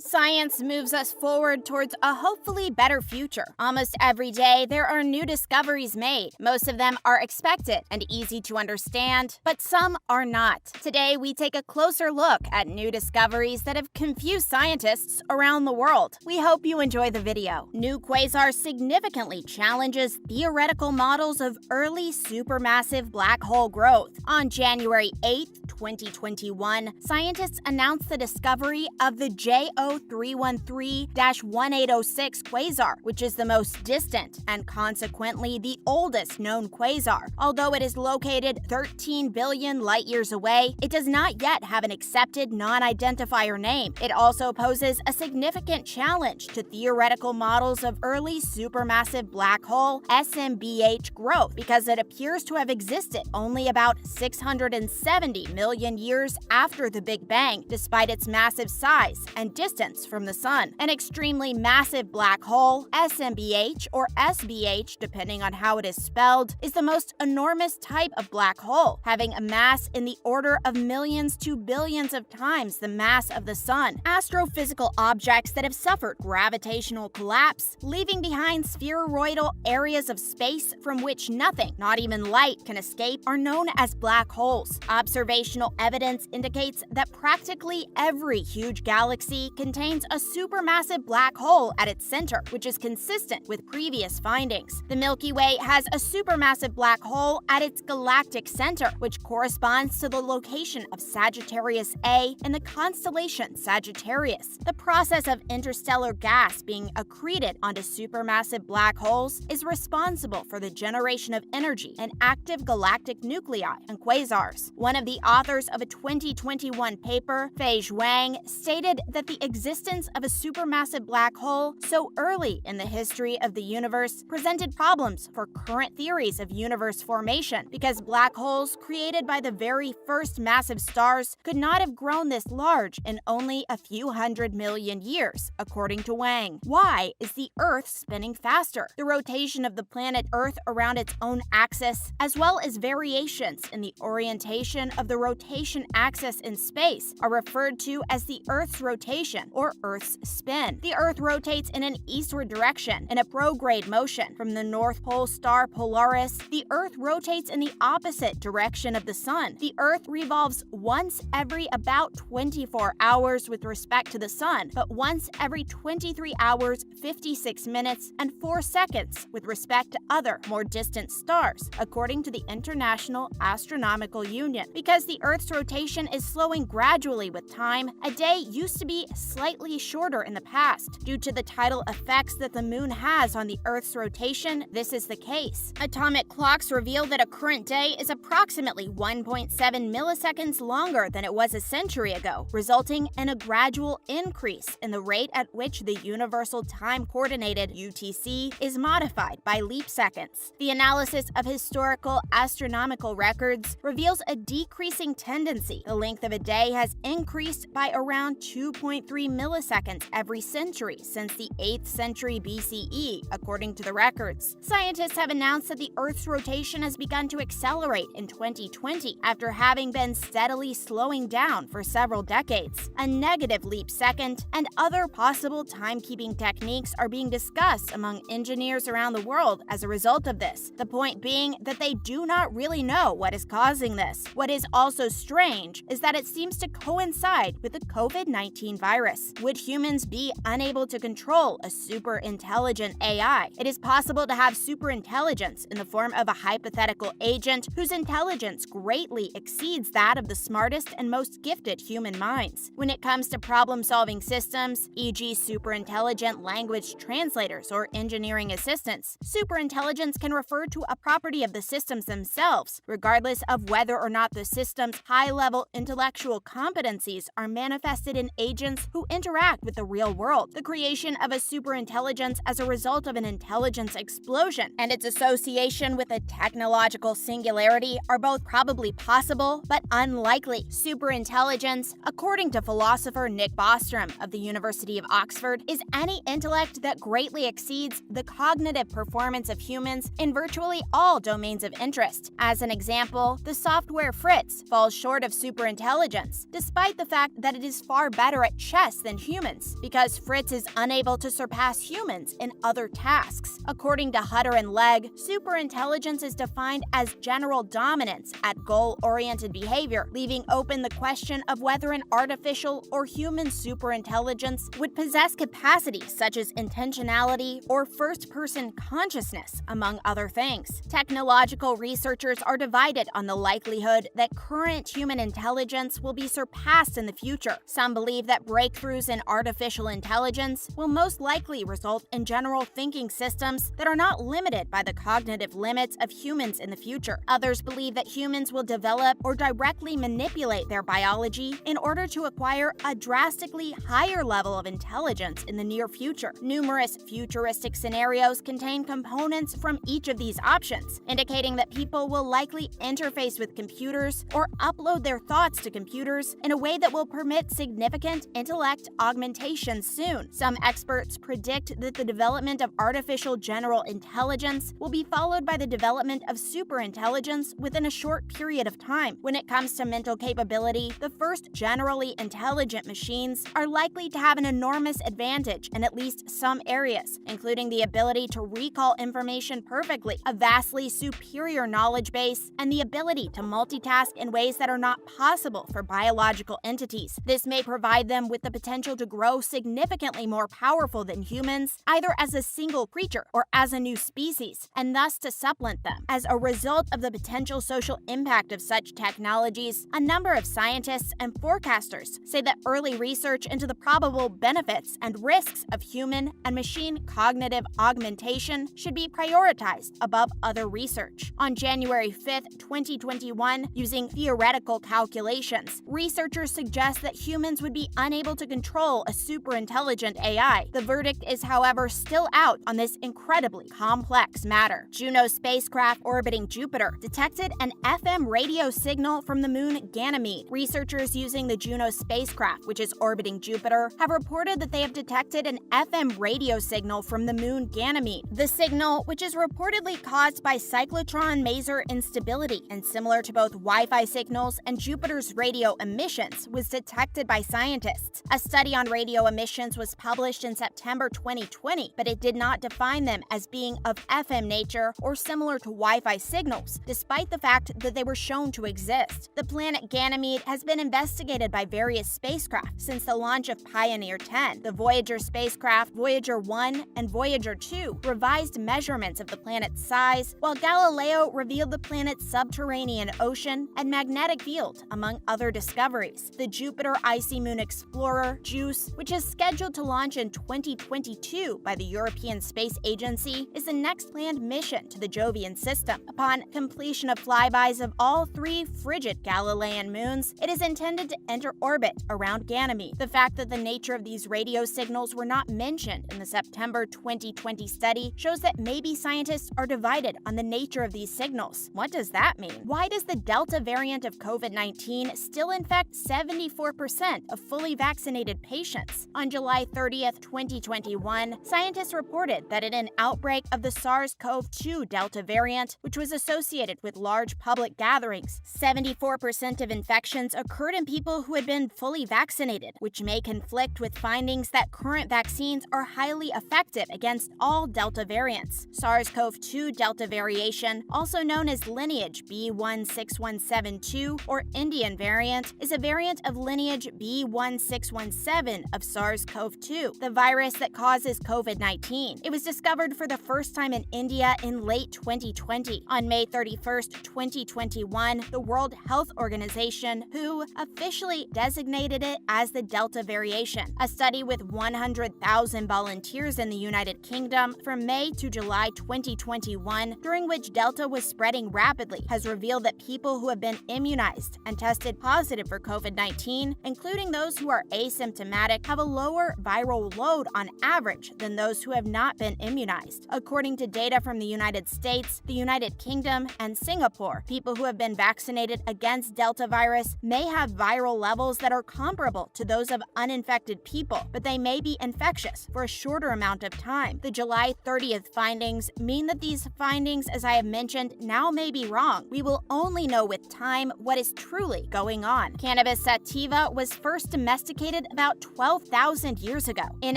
Science moves us forward towards a hopefully better future. Almost every day, there are new discoveries made. Most of them are expected and easy to understand, but some are not. Today, we take a closer look at new discoveries that have confused scientists around the world. We hope you enjoy the video. New quasar significantly challenges theoretical models of early supermassive black hole growth. On January 8, 2021, scientists announced the discovery of the JO313-1806 quasar, which is the most distant and consequently the oldest known quasar. Although it is located 13 billion light-years away, it does not yet have an accepted non-identifier name. It also poses a significant challenge to theoretical models of early supermassive black hole SMBH growth because it appears to have existed only about 670 million years after the Big Bang, despite its massive size and distance from the Sun. An extremely massive black hole, SMBH or SBH depending on how it is spelled, is the most enormous type of black hole, having a mass in the order of millions to billions of times the mass of the Sun. Astrophysical objects that have suffered gravitational collapse, leaving behind spheroidal areas of space from which nothing, not even light, can escape, are known as black holes. Observational evidence indicates that practically every huge galaxy contains a supermassive black hole at its center, which is consistent with previous findings. The Milky Way has a supermassive black hole at its galactic center, which corresponds to the location of Sagittarius A in the constellation Sagittarius. The process of interstellar gas being accreted onto supermassive black holes is responsible for the generation of energy in active galactic nuclei and quasars. One of the authors of a 2021 paper, Fei Wang, stated that the existence of a supermassive black hole so early in the history of the universe presented problems for current theories of universe formation because black holes created by the very first massive stars could not have grown this large in only a few hundred million years, according to Wang. Why is the Earth spinning faster? The rotation of the planet Earth around its own axis, as well as variations in the orientation of the rotation axis in space, are referred to as the Earth's rotation or Earth's spin. The Earth rotates in an eastward direction in a prograde motion. From the North Pole star Polaris, the Earth rotates in the opposite direction of the Sun. The Earth revolves once every about 24 hours with respect to the Sun, but once every 23 hours, 56 minutes, and 4 seconds with respect to other, more distant stars, according to the International Astronomical Union. Because the Earth's rotation is slowing gradually with time, a day used to be slightly shorter in the past. Due to the tidal effects that the Moon has on the Earth's rotation, this is the case. Atomic clocks reveal that a current day is approximately 1.7 milliseconds longer than it was a century ago, resulting in a gradual increase in the rate at which the Universal Time Coordinated (UTC) is modified by leap seconds. The analysis of historical astronomical records reveals a decreasing tendency. The length of a day has increased by around 2.3 milliseconds every century since the 8th century BCE, according to the records. Scientists have announced that the Earth's rotation has begun to accelerate in 2020 after having been steadily slowing down for several decades. A negative leap second and other possible timekeeping techniques are being discussed among engineers around the world as a result of this, the point being that they do not really know what is causing this. What is also strange is that it seems to coincide with the COVID-19 virus. Would humans be unable to control a super intelligent AI? It is possible to have super intelligence in the form of a hypothetical agent whose intelligence greatly exceeds that of the smartest and most gifted human minds. When it comes to problem-solving systems, e.g. superintelligent language translators or engineering assistants, superintelligence can refer to a property of the systems themselves, regardless of whether or not the system's high-level intellectual competencies are manifested in agents who interact with the real world. The creation of a superintelligence as a result of an intelligence explosion and its association with a technological singularity are both probably possible but unlikely. Superintelligence, according to philosopher Nick Bostrom of the University of Oxford, is any intellect that greatly exceeds the cognitive performance of humans in virtually all domains of interest. As an example, the software Fritz falls short of superintelligence, despite the fact that it is far better at chess less than humans because Fritz is unable to surpass humans in other tasks. According to Hutter and Legg, superintelligence is defined as general dominance at goal-oriented behavior, leaving open the question of whether an artificial or human superintelligence would possess capacities such as intentionality or first-person consciousness, among other things. Technological researchers are divided on the likelihood that current human intelligence will be surpassed in the future. Some believe that breakthroughs in artificial intelligence will most likely result in general thinking systems that are not limited by the cognitive limits of humans in the future. Others believe that humans will develop or directly manipulate their biology in order to acquire a drastically higher level of intelligence in the near future. Numerous futuristic scenarios contain components from each of these options, indicating that people will likely interface with computers or upload their thoughts to computers in a way that will permit significant intellect augmentation soon. Some experts predict that the development of artificial general intelligence will be followed by the development of superintelligence within a short period of time. When it comes to mental capability, the first generally intelligent machines are likely to have an enormous advantage in at least some areas, including the ability to recall information perfectly, a vastly superior knowledge base, and the ability to multitask in ways that are not possible for biological entities. This may provide them with the potential to grow significantly more powerful than humans, either as a single creature or as a new species, and thus to supplant them. As a result of the potential social impact of such technologies, a number of scientists and forecasters say that early research into the probable benefits and risks of human and machine cognitive augmentation should be prioritized above other research. On January 5, 2021, using theoretical calculations, researchers suggest that humans would be unable to control a superintelligent AI. The verdict is, however, still out on this incredibly complex matter. Juno spacecraft orbiting Jupiter detected an FM radio signal from the moon Ganymede. Researchers using the Juno spacecraft, which is orbiting Jupiter, have reported that they have detected an FM radio signal from the moon Ganymede. The signal, which is reportedly caused by cyclotron maser instability and similar to both Wi-Fi signals and Jupiter's radio emissions, was detected by scientists. A study on radio emissions was published in September 2020, but it did not define them as being of FM nature or similar to Wi-Fi signals, despite the fact that they were shown to exist. The planet Ganymede has been investigated by various spacecraft since the launch of Pioneer 10. The Voyager spacecraft Voyager 1 and Voyager 2 revised measurements of the planet's size, while Galileo revealed the planet's subterranean ocean and magnetic field, among other discoveries. The Jupiter Icy Moon Explorer, JUICE, which is scheduled to launch in 2022 by the European Space Agency, is the next planned mission to the Jovian system. Upon completion of flybys of all three frigid Galilean moons, it is intended to enter orbit around Ganymede. The fact that the nature of these radio signals were not mentioned in the September 2020 study shows that maybe scientists are divided on the nature of these signals. What does that mean? Why does the Delta variant of COVID-19 still infect 74% of fully vaccinated patients? On July 30th, 2021, scientists reported that in an outbreak of the SARS-CoV-2 Delta variant, which was associated with large public gatherings, 74% of infections occurred in people who had been fully vaccinated, which may conflict with findings that current vaccines are highly effective against all Delta variants. SARS-CoV-2 Delta variation, also known as lineage B16172 or Indian variant, is a variant of lineage B1617 of SARS-CoV-2, the virus that causes COVID-19. It was discovered for the first time in India in late 2020. On May 31st, 2021, the World Health Organization, WHO, officially designated it as the Delta variation. A study with 100,000 volunteers in the United Kingdom from May to July 2021, during which Delta was spreading rapidly, has revealed that people who have been immunized and tested positive for COVID-19, including those who are asymptomatic, have a lower viral load on average than those who have not been immunized. According to data from the United States, the United Kingdom, and Singapore, people who have been vaccinated against Delta virus may have viral levels that are comparable to those of uninfected people, but they may be infectious for a shorter amount of time. The July 30th findings mean that these findings, as I have mentioned, now may be wrong. We will only know with time what is truly going on. Cannabis sativa was first domesticated started about 12,000 years ago. In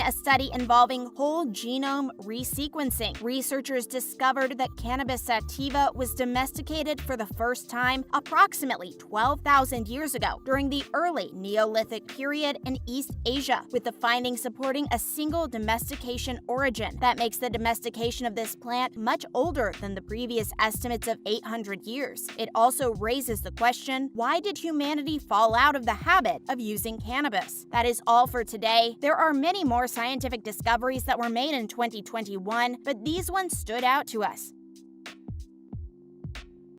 a study involving whole genome resequencing, researchers discovered that Cannabis sativa was domesticated for the first time approximately 12,000 years ago during the early Neolithic period in East Asia, with the findings supporting a single domestication origin. That makes the domestication of this plant much older than the previous estimates of 800 years. It also raises the question, why did humanity fall out of the habit of using cannabis? That is all for today. There are many more scientific discoveries that were made in 2021, but these ones stood out to us.